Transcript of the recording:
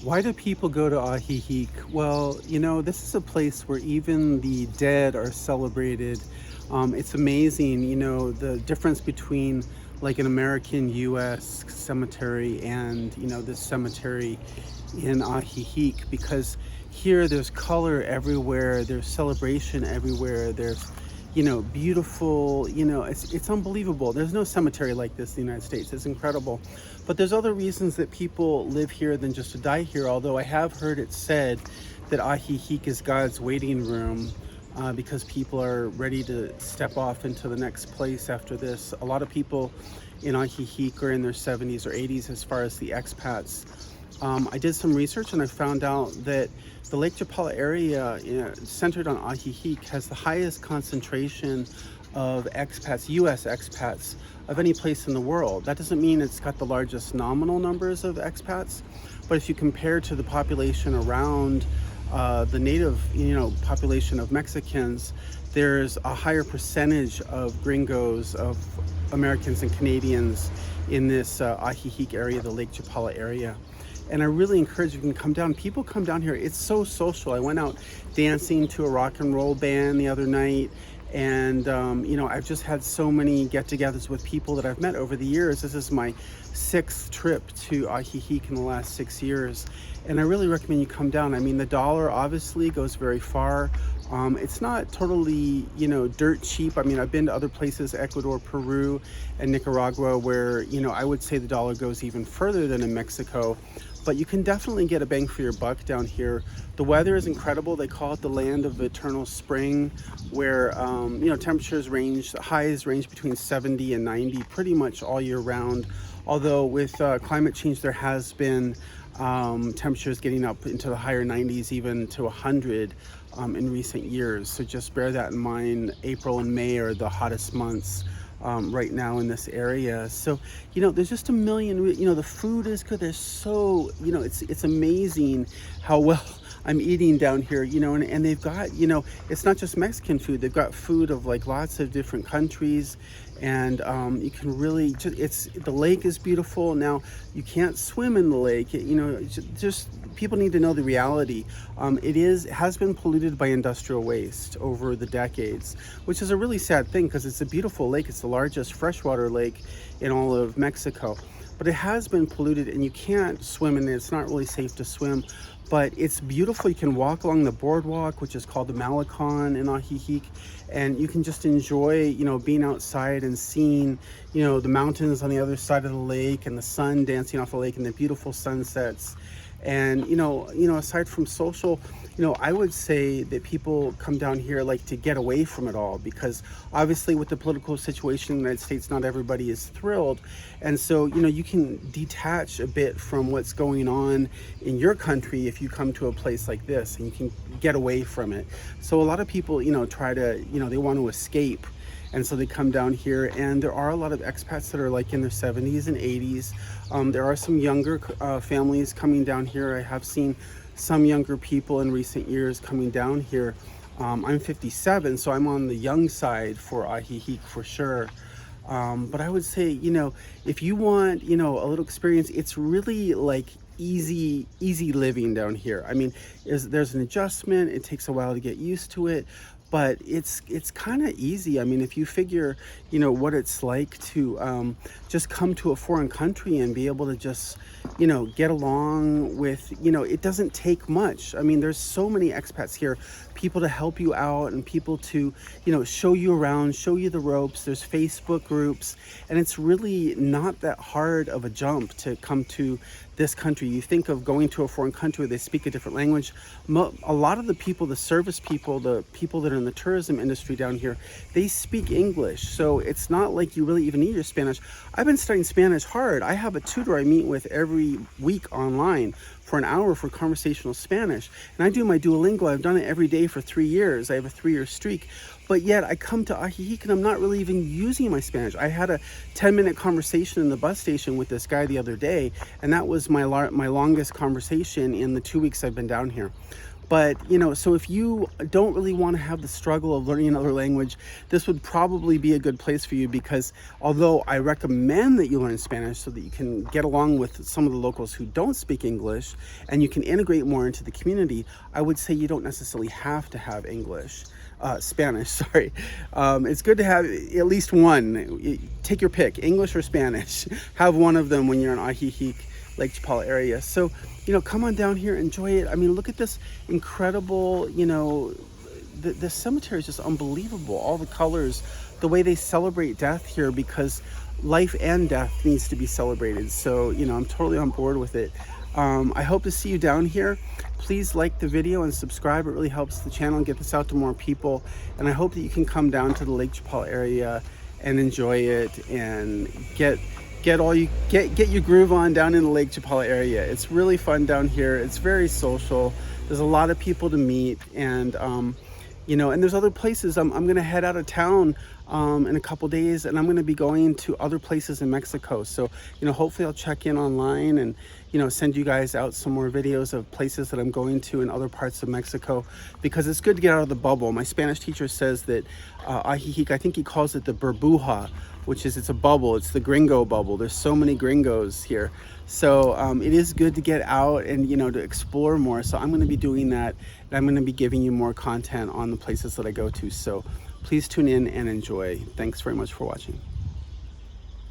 Why do people go to Ajijic? Well, this is a place where even the dead are celebrated. It's amazing, the difference between like an American US cemetery and, this cemetery in Ajijic, because here there's color everywhere, there's celebration everywhere, there's beautiful, it's unbelievable. There's no cemetery like this in the United States. It's incredible. But there's other reasons that people live here than just to die here, although I have heard it said that Ajijic is God's waiting room, because people are ready to step off into the next place after this. A lot of people in Ajijic are in their 70s or 80s as far as the expats. I did some research and I found out that the Lake Chapala area, centered on Ajijic, has the highest concentration of expats, US expats, of any place in the world. That doesn't mean it's got the largest nominal numbers of expats, but if you compare to the population around the native, population of Mexicans, there's a higher percentage of gringos, of Americans and Canadians in this Ajijic area, the Lake Chapala area. And I really encourage you to come down. People come down here. It's so social. I went out dancing to a rock and roll band the other night. And, I've just had so many get-togethers with people that I've met over the years. This is my 6th trip to Ajijic in the last 6 years. And I really recommend you come down. I mean, the dollar obviously goes very far. It's not totally, dirt cheap. I mean, I've been to other places, Ecuador, Peru, and Nicaragua, where, I would say the dollar goes even further than in Mexico. But you can definitely get a bang for your buck down here. The weather is incredible. They call it the land of eternal spring, where, temperatures highs range between 70 and 90 pretty much all year round. Although with climate change, there has been temperatures getting up into the higher 90s, even to 100 in recent years. So just bear that in mind. April and May are the hottest months right now in this area. So, there's just a million, the food is good. There's so, it's amazing how well I'm eating down here, and they've got, it's not just Mexican food. They've got food of like lots of different countries. And you can really the lake is beautiful. Now you can't swim in the lake, just people need to know the reality. It has been polluted by industrial waste over the decades, which is a really sad thing because it's a beautiful lake. It's the largest freshwater lake in all of Mexico, but it has been polluted and you can't swim in it. It's not really safe to swim, but it's beautiful. You can walk along the boardwalk, which is called the Malecon in Ajijic, and you can just enjoy, being outside and seeing, the mountains on the other side of the lake and the sun dancing off the lake and the beautiful sunsets. And, aside from social, I would say that people come down here like to get away from it all, because obviously with the political situation in the United States, not everybody is thrilled. And so, you can detach a bit from what's going on in your country if you come to a place like this, and you can get away from it. So a lot of people, try to, they want to escape. And so they come down here, and there are a lot of expats that are like in their 70s and 80s. There are some younger families coming down here. I have seen some younger people in recent years coming down here. I'm 57, so I'm on the young side for Ajijic for sure. But I would say, if you want, a little experience, it's really like easy living down here. I mean, there's an adjustment. It takes a while to get used to it, but it's kind of easy. I mean, if you figure, what it's like to just come to a foreign country and be able to just, get along with, it doesn't take much. I mean, there's so many expats here, people to help you out and people to, show you around, show you the ropes. There's Facebook groups, and it's really not that hard of a jump to come to this country. You think of going to a foreign country, they speak a different language. A lot of the people, the service people, the people that are in the tourism industry down here, they speak English. So it's not like you really even need your Spanish. I've been studying Spanish hard. I have a tutor I meet with every week online for an hour for conversational Spanish. And I do my Duolingo. I've done it every day for 3 years. I have a 3-year streak. But yet I come to Ajijic and I'm not really even using my Spanish. I had a 10-minute conversation in the bus station with this guy the other day, and that was my longest conversation in the 2 weeks I've been down here. But so if you don't really want to have the struggle of learning another language, this would probably be a good place for you, because although I recommend that you learn Spanish so that you can get along with some of the locals who don't speak English and you can integrate more into the community, I would say you don't necessarily have to have Spanish, sorry. It's good to have at least one. Take your pick, English or Spanish. Have one of them when you're in Ajijic, Lake Chapala area. So, come on down here, enjoy it. I mean, look at this incredible, the cemetery is just unbelievable. All the colors, the way they celebrate death here, because life and death needs to be celebrated. So, I'm totally on board with it. I hope to see you down here. Please like the video and subscribe. It really helps the channel and get this out to more people. And I hope that you can come down to the Lake Chapala area and enjoy it and get your groove on down in the Lake Chapala area. It's really fun down here. It's very social. There's a lot of people to meet, and and there's other places. I'm going to head out of town in a couple days, and I'm going to be going to other places in Mexico. So, hopefully I'll check in online and, send you guys out some more videos of places that I'm going to in other parts of Mexico, because it's good to get out of the bubble. My Spanish teacher says that Ajijic, I think he calls it the burbuja, which is, it's a bubble. It's the gringo bubble. There's so many gringos here. So it is good to get out and, to explore more. So I'm going to be doing that, and I'm going to be giving you more content on the places that I go to. So please tune in and enjoy. Thanks very much for watching.